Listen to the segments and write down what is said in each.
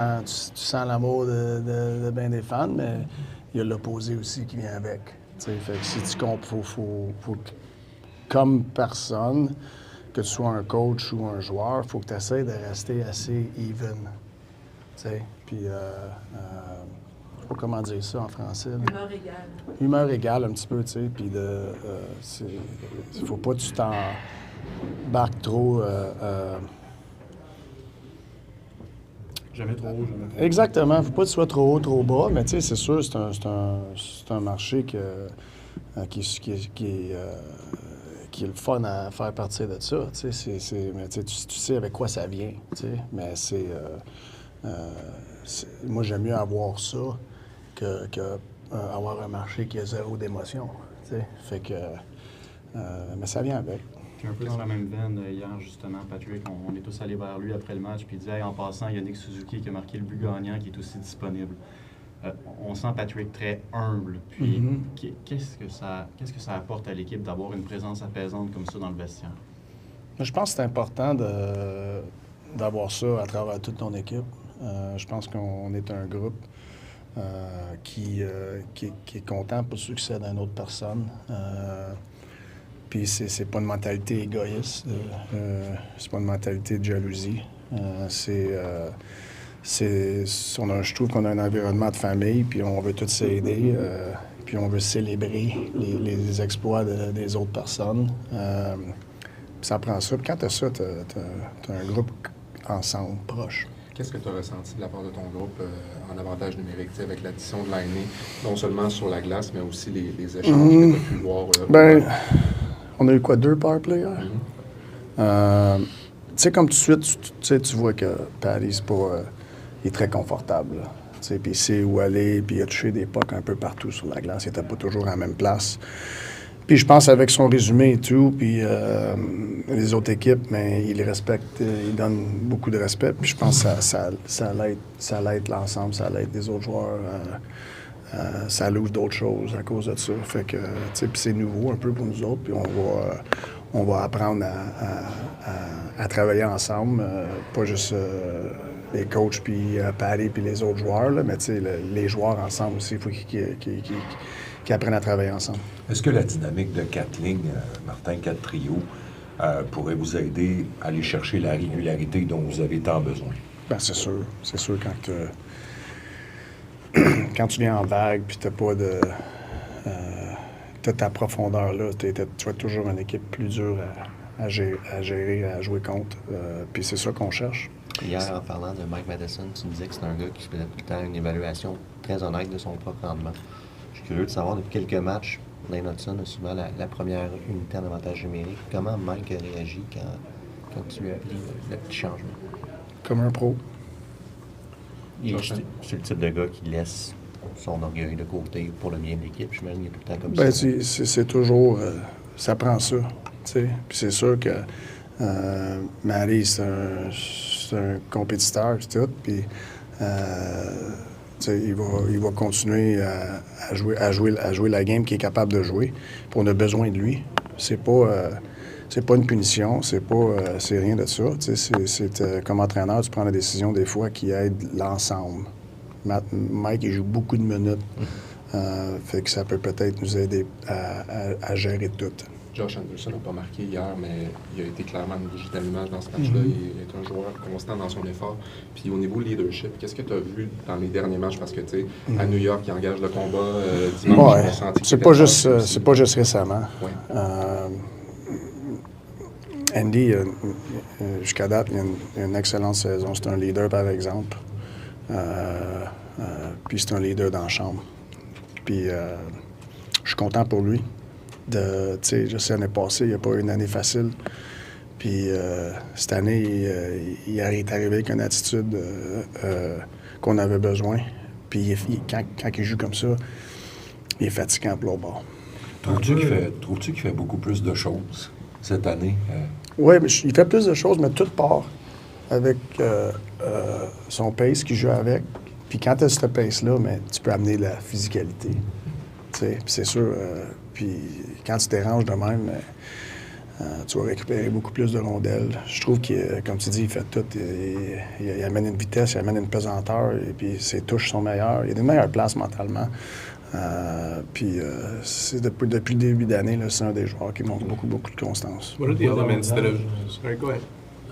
Tu sens l'amour de bien des fans, mais il y a l'opposé aussi qui vient avec. T'sais, fait que si tu comprends, faut que, comme personne, que tu sois un coach ou un joueur, il faut que tu essaies de rester assez even. Puis, je sais pas comment dire ça en français. Humeur égale. Humeur égale un petit peu, tu sais. Puis, il faut pas que tu t'embarques trop. Jamais trop haut, jamais trop bas. Exactement. Faut pas que tu sois trop haut, trop bas, mais tu sais, c'est sûr, c'est un marché qui est le fun à faire partir de ça. Mais tu sais avec quoi ça vient. Mais moi, j'aime mieux avoir ça que avoir un marché qui a zéro d'émotion. Fait que. Mais ça vient avec. Puis un peu dans la même veine, hier, justement, Patrick, on est tous allés vers lui après le match, puis il dit hey, en passant, il y a Nick Suzuki qui a marqué le but gagnant, qui est aussi disponible. On sent Patrick très humble. Puis, qu'est-ce que ça apporte à l'équipe d'avoir une présence apaisante comme ça dans le vestiaire? Je pense que c'est important d'avoir ça à travers toute ton équipe. Je pense qu'on est un groupe qui est content pour le succès d'une autre personne. Puis c'est pas une mentalité égoïste, c'est pas une mentalité de jalousie. Je trouve qu'on a un environnement de famille, puis on veut tous s'aider, puis on veut célébrer les exploits des autres personnes. Puis ça prend ça. Puis quand tu as ça, tu as un groupe ensemble, proche. Qu'est-ce que tu as ressenti de la part de ton groupe en avantage numérique, avec l'addition de l'aîné, non seulement sur la glace, mais aussi les échanges que tu as pu voir? On a eu quoi, 2 power play hier? Tu sais, comme tout de suite, tu vois que Paris, il est très confortable. Puis il sait où aller, puis il a touché des pucks un peu partout sur la glace. Il n'était pas toujours à la même place. Puis je pense avec son résumé et tout, puis les autres équipes, mais il respecte, il donne beaucoup de respect. Puis je pense que ça l'aide l'ensemble, ça l'aide les autres joueurs. Ça l'ouvre d'autres choses à cause de ça. Fait que, tu sais, puis c'est nouveau un peu pour nous autres, puis on va apprendre à travailler ensemble, pas juste les coachs, puis Paddy, puis les autres joueurs, là, mais tu sais, les joueurs ensemble aussi, il faut qu'ils apprennent à travailler ensemble. Est-ce que la dynamique de 4 lignes, Martin, 4 trios, pourrait vous aider à aller chercher la régularité dont vous avez tant besoin? Bien, c'est sûr. C'est sûr, quand tu viens en vague, puis t'as pas de... t'as ta profondeur là, tu as toujours une équipe plus dure à gérer, à jouer contre. Puis c'est ça qu'on cherche. Hier, en parlant de Mike Matheson, tu me disais que c'est un gars qui faisait tout le temps une évaluation très honnête de son propre rendement. Je suis curieux de savoir, depuis quelques matchs, Lane Hudson a souvent la première unité en avantage numérique. Comment Mike a réagi quand tu lui as appris le petit changement? Comme un pro. C'est le type de gars qui laisse son orgueil de côté pour le bien de l'équipe. J'imagine qu'il est tout le temps comme Bien, ça. c'est toujours... ça prend ça, tu sais. Puis c'est sûr que Matty, c'est un compétiteur, tout. Puis, tu sais, il va continuer à jouer la game qu'il est capable de jouer. Puis on a besoin de lui. C'est pas une punition, c'est rien de ça. Tu sais, comme entraîneur, tu prends la décision des fois qui aide l'ensemble. Mike, il joue beaucoup de minutes. Fait que ça peut peut-être nous aider à gérer tout. Josh Anderson n'a pas marqué hier, mais il a été clairement une bougie d'allumage dans ce match-là. Il est un joueur constant dans son effort. Puis au niveau leadership, qu'est-ce que tu as vu dans les derniers matchs? Parce que, tu sais, à New York, il engage le combat dimanche. Ouais. C'est pas juste récemment. Ouais. Andy, jusqu'à date, il a une excellente saison. C'est un leader, par exemple. Puis c'est un leader dans la chambre. Puis je suis content pour lui. Tu sais, je sais, l'année passée, il n'y a pas eu une année facile. Puis cette année, il est arrivé avec une attitude qu'on avait besoin. Puis quand il joue comme ça, il est fatigant pour l'autre bord. Trouves-tu qu'il fait beaucoup plus de choses cette année? Oui, mais il fait plus de choses, mais tout part avec son pace qu'il joue avec. Puis quand tu as ce pace-là, tu peux amener de la physicalité. Tu sais, c'est sûr. Puis quand tu déranges de même, Tu vas récupérer beaucoup plus de rondelles. Je trouve que, comme tu dis, il fait tout. Il amène une vitesse, il amène une pesanteur, et puis ses touches sont meilleures. Il a une meilleure place mentalement. C'est depuis le début d'année, là, c'est un des joueurs qui montre beaucoup de constance. What are the elements that have... Sorry, go ahead.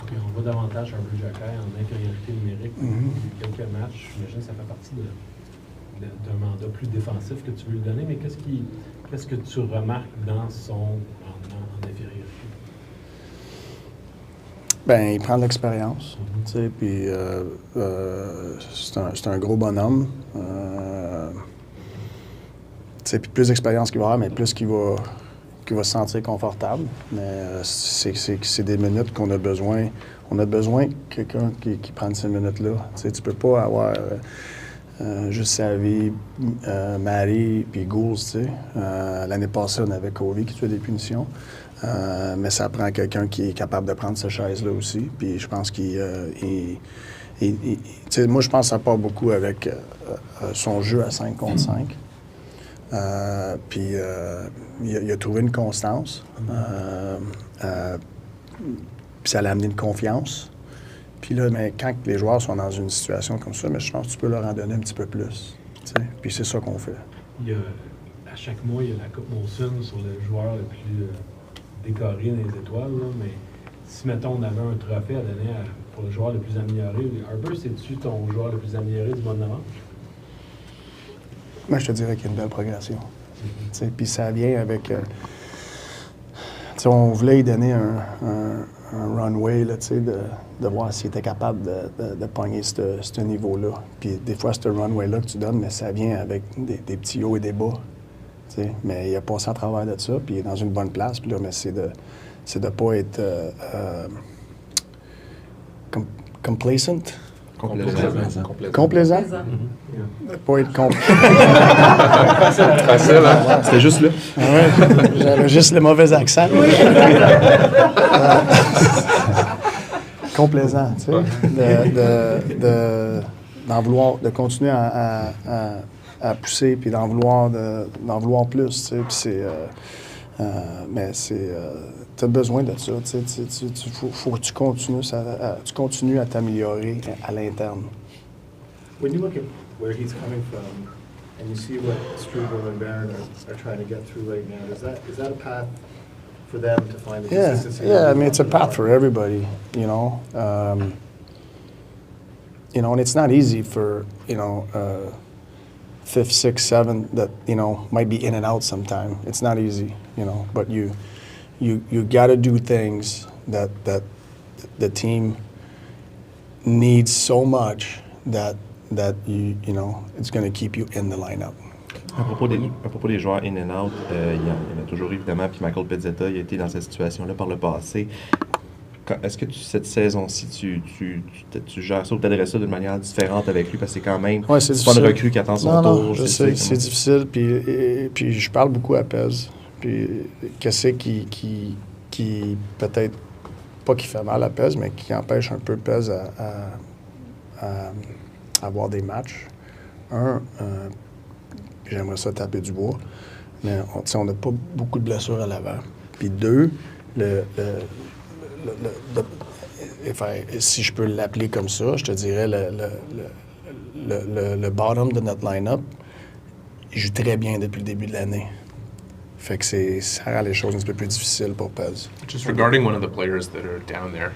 Okay, on voit davantage un Bleu Jacquet en infériorité numérique depuis quelques matchs. J'imagine que ça fait partie d'un mandat plus défensif que tu veux lui donner, mais qu'est-ce que tu remarques dans son en infériorité? Ben, il prend de l'expérience, tu sais, puis c'est un gros bonhomme. Tu sais, puis plus d'expérience qu'il va avoir, mais plus qu'il va se sentir confortable. Mais c'est des minutes qu'on a besoin. On a besoin de quelqu'un qui prenne ces minutes-là. Tu sais, tu peux pas avoir juste Savy, Marie, puis Gould, tu sais. L'année passée, on avait Caufield qui tuait des punitions. Mais ça prend quelqu'un qui est capable de prendre cette chaise-là aussi. Puis je pense tu sais, moi, je pense que ça part beaucoup avec son jeu à 5 contre 5. Puis il a trouvé une constance. Puis ça l'a amené une confiance. Puis là, mais quand les joueurs sont dans une situation comme ça, mais je pense que tu peux leur en donner un petit peu plus. T'sais. Puis c'est ça qu'on fait. À chaque mois, il y a la Coupe Matheson sur le joueur le plus décoré dans les étoiles. Là, mais si, mettons, on avait un trophée à donner pour le joueur le plus amélioré, Harper, c'est-tu ton joueur le plus amélioré du mois de novembre? Moi, je te dirais qu'il y a une belle progression. Puis ça vient avec... on voulait lui donner un runway, là, de voir s'il était capable de pogner ce niveau-là. Puis des fois, ce runway-là que tu donnes, mais ça vient avec des petits hauts et des bas. T'sais. Mais il a passé à travers de ça, puis il est dans une bonne place. Puis là, mais c'est de ne pas être complacent. Complaisant? Pas être Facile, hein? C'était juste là. Ouais, j'avais juste le mauvais accent. Complaisant, tu sais. D'en vouloir, de continuer à pousser, puis d'en vouloir plus, tu sais. Puis c'est... mais c'est... tu as besoin de ça, tu sais. Faut que tu continues à t'améliorer à l'interne. When you look at where he's coming from, and you see what Struble and Barron are trying to get through right now, is that a path for them to find the consistency? Yeah, I mean, it's a path for everybody, you know. And it's not easy for, fifth, sixth, seventh that, might be in and out sometime. It's not easy, but you got to do things that the team needs so much that it's going to keep you in the lineup. À propos des joueurs in and out, il y en a toujours évidemment, puis Michael Pezzetta, il a été dans cette situation-là par le passé. Est-ce que cette saison-ci, tu gères ça ou t'adresses ça d'une manière différente avec lui, parce que c'est quand même c'est pas une recrue qui attend son tour? Non, je sais, c'est difficile, puis je parle beaucoup à Pez, puis qu'est-ce qui peut-être, pas qui fait mal à Pez, mais qui empêche un peu Pez à avoir des matchs. J'aimerais ça taper du bois, mais on n'a pas beaucoup de blessures à l'avant. Puis deux, si je peux l'appeler comme ça, je te dirais le bottom de notre line-up, il joue très bien depuis le début de l'année. Fait que ça rend les choses un petit peu plus difficiles pour Pez. Just regarding one of the players that are down there,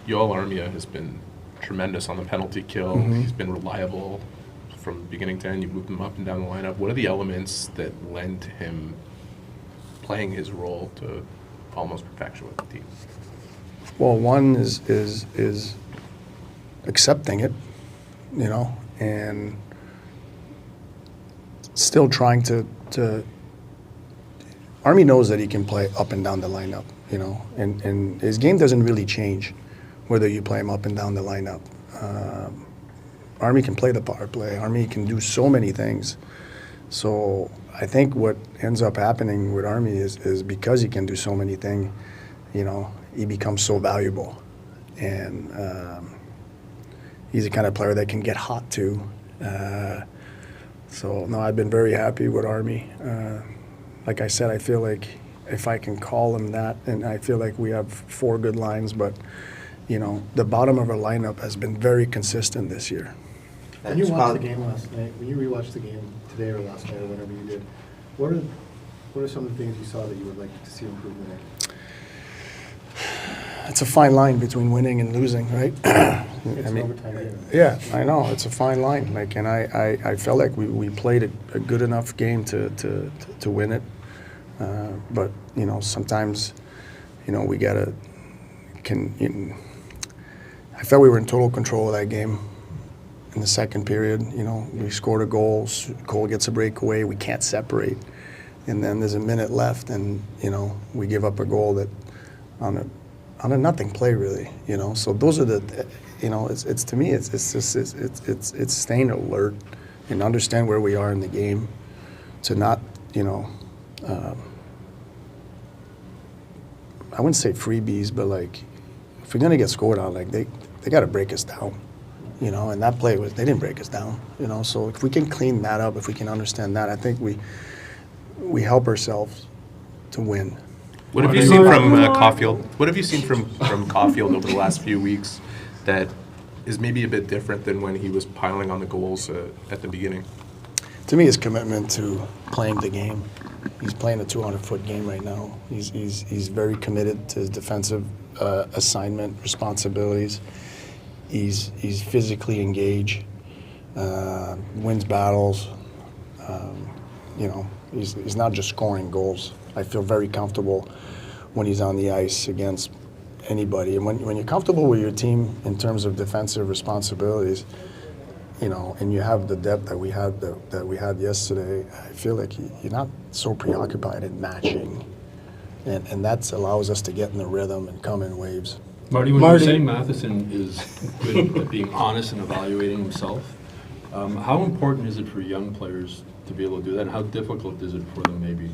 Yoel Armia has been tremendous on the penalty kill. He's been reliable from beginning to end. You've moved him up and down the lineup. What are the elements that lend to him playing his role to almost perfection with the team? Well, one is accepting it, and still trying to Army knows that he can play up and down the lineup, and his game doesn't really change whether you play him up and down the lineup. Army can play the power play. Army can do so many things. So I think what ends up happening with Army is because he can do so many things, he becomes so valuable. And he's the kind of player that can get hot too. So, no, I've been very happy with Army. Like I said, I feel like if I can call them that. And I feel like we have 4 good lines, but, the bottom of our lineup has been very consistent this year. When you watched the game last night, when you rewatched the game today or last night or whenever you did, what are some of the things you saw that you would like to see improvement in? It's a fine line between winning and losing, right? It's an overtime game. Yeah, I know, it's a fine line. Like, and I felt like we played a good enough game to win it. But sometimes, we gotta I felt we were in total control of that game in the second period. We scored a goal, Cole gets a breakaway, we can't separate. And then there's a minute left, and we give up a goal that on a nothing play, really. So those are the, it's to me, it's staying alert and understand where we are in the game, to not, I wouldn't say freebies, but like, if we're gonna get scored on, like they got to break us down. And that play they didn't break us down. So if we can clean that up, if we can understand that, I think we help ourselves to win. What have you seen from Caufield? What have you seen from Caufield over the last few weeks that is maybe a bit different than when he was piling on the goals at the beginning? To me, his commitment to playing the game. He's playing a 200-foot game right now. He's very committed to his defensive assignment, responsibilities. He's physically engaged, wins battles. He's not just scoring goals. I feel very comfortable when he's on the ice against anybody. And when you're comfortable with your team in terms of defensive responsibilities, and you have the depth that we had yesterday, I feel like you're not so preoccupied in matching, and that allows us to get in the rhythm and come in waves. Marty, when you're saying Matheson is good at being honest and evaluating himself, how important is it for young players to be able to do that, and how difficult is it for them maybe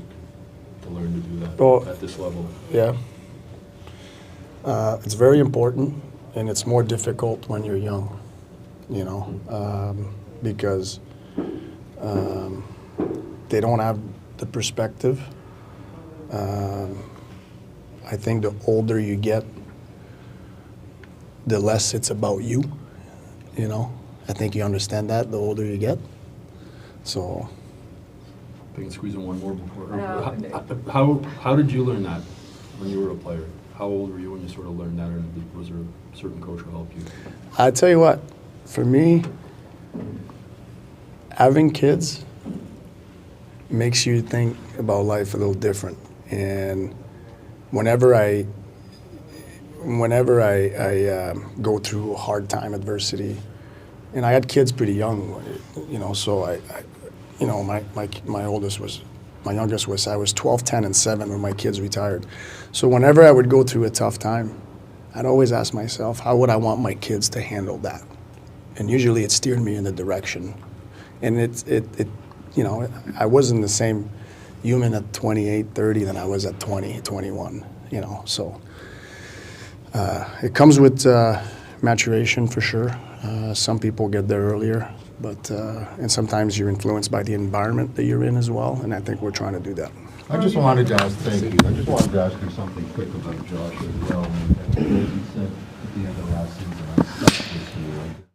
to learn to do that at this level? Yeah. It's very important, and it's more difficult when you're young, because they don't have the perspective. I think the older you get, the less it's about you, I think you understand that the older you get. So. I can squeeze in one more before. How did you learn that when you were a player? How old were you when you sort of learned that, or was there a certain coach who helped you? I tell you what, for me, having kids makes you think about life a little different. And whenever I go through a hard time, adversity, and I had kids pretty young, so my youngest was, I was 12, 10, and 7 when my kids retired. So whenever I would go through a tough time, I'd always ask myself, how would I want my kids to handle that? And usually it steered me in the direction. And I wasn't the same human at 28, 30 than I was at 20, 21, so it comes with maturation for sure. Some people get there earlier, but and sometimes you're influenced by the environment that you're in as well, and I think we're trying to do that. I just wanted to ask, thank you. I just wanted to ask you something quick about Josh as well. And he said at the end of last season, I stuck with you.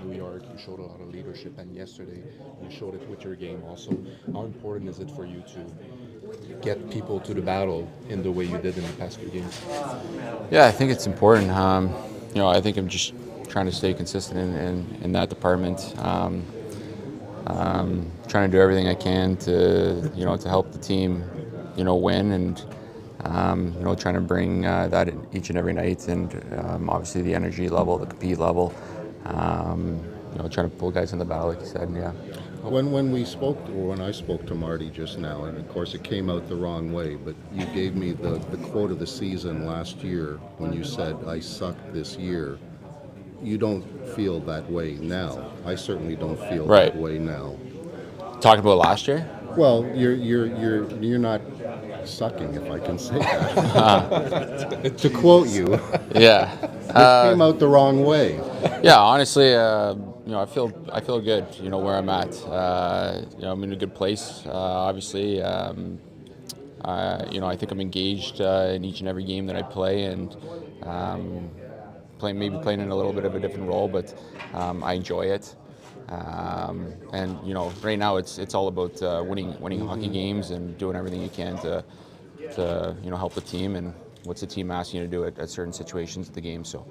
New York. You showed a lot of leadership, and yesterday you showed it with your game also. How important is it for you to get people to the battle in the way you did in the past few games? Yeah, I think it's important. I think I'm just trying to stay consistent in that department. Trying to do everything I can to help the team, win, and trying to bring that each and every night, and obviously the energy level, the compete level. Trying to pull guys in the battle, like you said. Yeah. When I spoke to Marty just now, and of course it came out the wrong way, but you gave me the quote of the season last year when you said, "I sucked this year." You don't feel that way now. I certainly don't feel that way now. Talking about last year? Well, you're not sucking, if I can say that. To quote you. Yeah. It came out the wrong way. Yeah, honestly, I feel good. Where I'm at. I'm in a good place. Obviously, I think I'm engaged in each and every game that I play, and playing in a little bit of a different role, but I enjoy it. And right now it's all about winning hockey games and doing everything you can to help the team, and what's the team asking you to do at certain situations of the game. So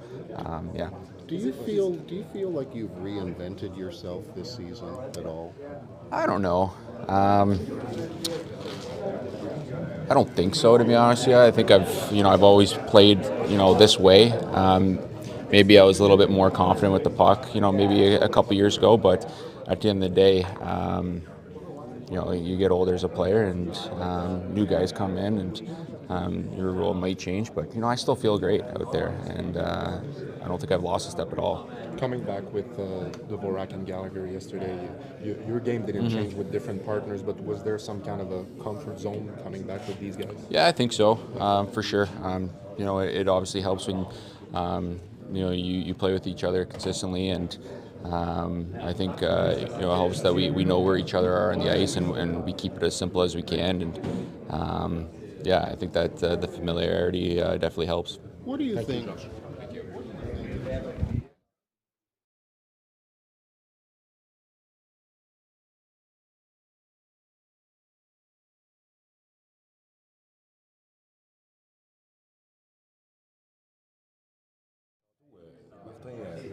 yeah. Do you feel like you've reinvented yourself this season at all? I don't know. I don't think so, to be honest with you. I think I've always played this way. Maybe I was a little bit more confident with the puck, maybe a couple years ago, but at the end of the day, you get older as a player, and new guys come in, and your role might change, but I still feel great out there, and I don't think I've lost a step at all. Coming back with Dvorak and Gallagher yesterday, your game didn't change with different partners, but was there some kind of a comfort zone coming back with these guys? Yeah, I think so, for sure. It obviously helps when you play with each other consistently, and I think it helps that we know where each other are on the ice, and we keep it as simple as we can, and yeah, I think that the familiarity definitely helps. What do you think?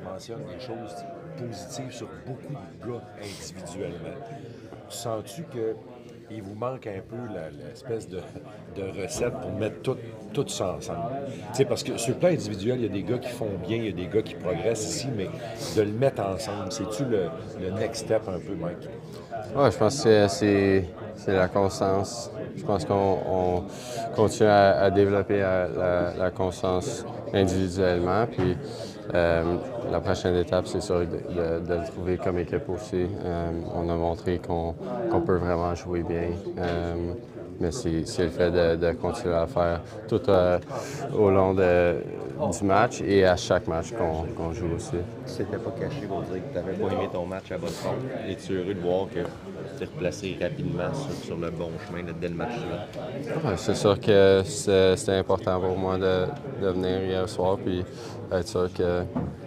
Mentionne des choses positives sur beaucoup de gars individuellement. Sens-tu qu'il vous manque un peu l'espèce de recette pour mettre tout ça ensemble? T'sais, parce que sur le plan individuel, il y a des gars qui font bien, il y a des gars qui progressent ici, mais de le mettre ensemble, c'est-tu le next step un peu, Mike? Oui, je pense que c'est la constance. Je pense qu'on continue à développer la constance individuellement. Puis la prochaine étape, c'est sûr de le trouver comme équipe aussi. On a montré qu'on peut vraiment jouer bien. Mais c'est le fait de continuer à faire tout au long du match et à chaque match qu'on joue aussi. Tu s'étais pas caché pour dire que tu n'avais pas aimé ton match à Boston. Es-tu heureux de voir que tu t'es replacé rapidement sur le bon chemin dès le match suivant? Ouais, c'est sûr que c'était important pour moi de venir hier soir puis être sûr que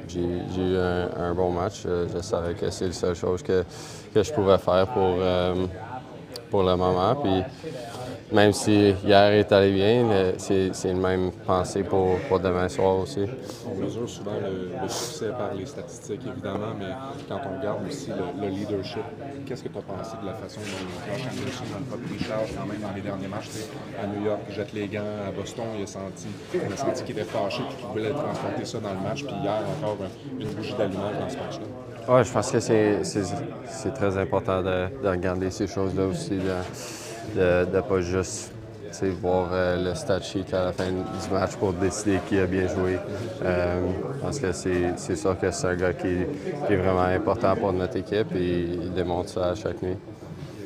j'ai eu un bon match. Je savais que c'est la seule chose que je pouvais faire pour le moment. Puis, même si hier est allé bien, c'est la même pensée pour demain soir aussi. On mesure souvent le succès par les statistiques, évidemment, mais quand on regarde aussi le leadership, qu'est-ce que tu as pensé de la façon dont Josh Anderson n'a pas pris charge quand même dans les derniers matchs? À New York, il jette les gants. À Boston, on a senti qu'il était fâché et qu'il voulait transporter ça dans le match. Puis hier, encore une bougie d'allumage dans ce match-là. Oui, je pense que c'est très important de regarder ces choses-là aussi, de ne pas juste voir le stat sheet à la fin du match pour décider qui a bien joué. Je pense que c'est sûr que c'est un gars qui est vraiment important pour notre équipe et il démontre ça à chaque nuit.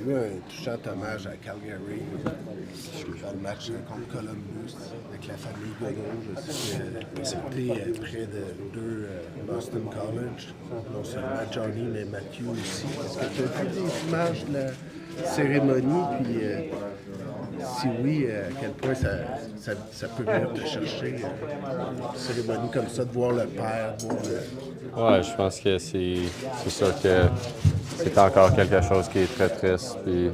Il y a eu un touchant hommage à Calgary dans le match contre Columbus avec la famille Godot. Je sais que c'était près de 2 Boston College, non seulement Johnny mais Matthew aussi. Est-ce que tu as vu des images de la cérémonie? Puis Si oui, à quel point ça peut venir te chercher, une cérémonie comme ça, de voir le père, de voir Ouais, je pense que c'est sûr que c'est encore quelque chose qui est très triste. Puis,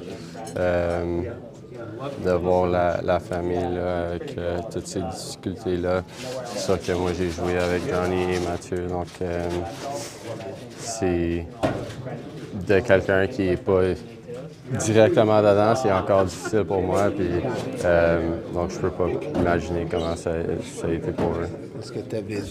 de voir la famille là, avec toutes ces difficultés-là. C'est sûr que moi, j'ai joué avec Johnny et Mathieu, donc c'est de quelqu'un qui n'est pas directement dedans, c'est encore difficile pour moi. Puis, donc, je peux pas imaginer comment ça a été pour eux. ce que tu avais.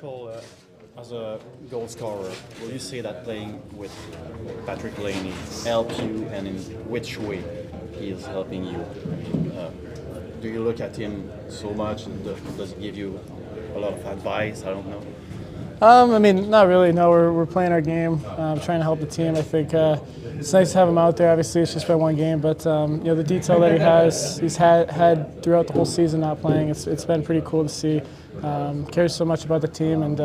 Cole, as a goal scorer, will you say that playing with Patrick Laney helped you, and in which way he is helping you? Do you look at him so much, and does he give you a lot of advice? I don't know. I mean, not really. No, we're playing our game, trying to help the team. I think it's nice to have him out there. Obviously, it's just been one game, but you know, the detail that he's had throughout the whole season not playing, it's been pretty cool to see. Cares so much about the team, and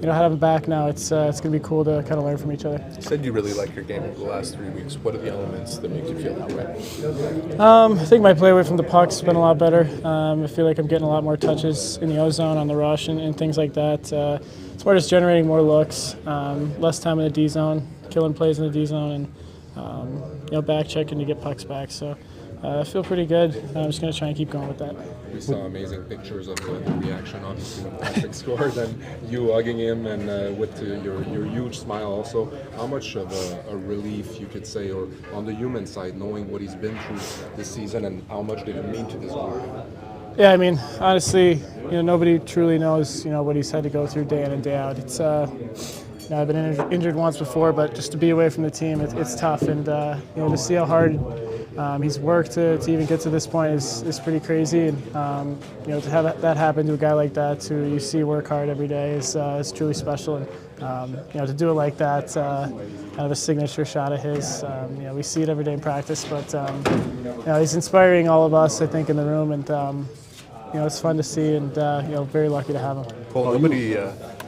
have him back now, it's going to be cool to kind of learn from each other. You said you really like your game over the last 3 weeks. What are the elements that make you feel that way? I think my play away from the puck's been a lot better. I feel like I'm getting a lot more touches in the O-zone on the rush and things like that. It's more just generating more looks, less time in the D-zone, killing plays in the D-zone, and back checking to get pucks back. So I feel pretty good. I'm just going to try and keep going with that. We saw amazing pictures of the reaction, obviously, when Patrick scored, and you hugging him, and with your huge smile also. How much of a relief, you could say, or on the human side, knowing what he's been through this season, and how much did it mean to this group? Yeah, I mean, honestly, nobody truly knows, what he's had to go through day in and day out. It's, I've been injured once before, but just to be away from the team, it's tough, and to see how hard he's worked to even get to this point is pretty crazy, and to have that happen to a guy like that, who you see work hard every day, is truly special, and to do it like that, kind of a signature shot of his. We see it every day in practice, but he's inspiring all of us, I think, in the room, and it's fun to see, and very lucky to have him. Cole,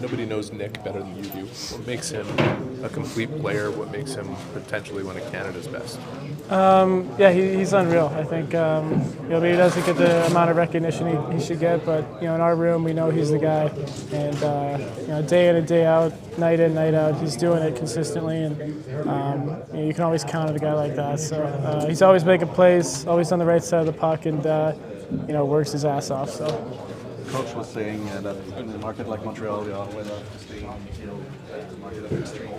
nobody knows Nick better than you do. What makes him a complete player? What makes him potentially one of Canada's best? He's unreal. I think maybe he doesn't get the amount of recognition he should get, but in our room we know he's the guy, and day in and day out, night in, night out, he's doing it consistently, and you can always count on a guy like that. So he's always making plays, always on the right side of the puck, and works his ass off. So. Coach was saying that in a market like Montreal, the Ottawa, to stay on the field, market of extreme.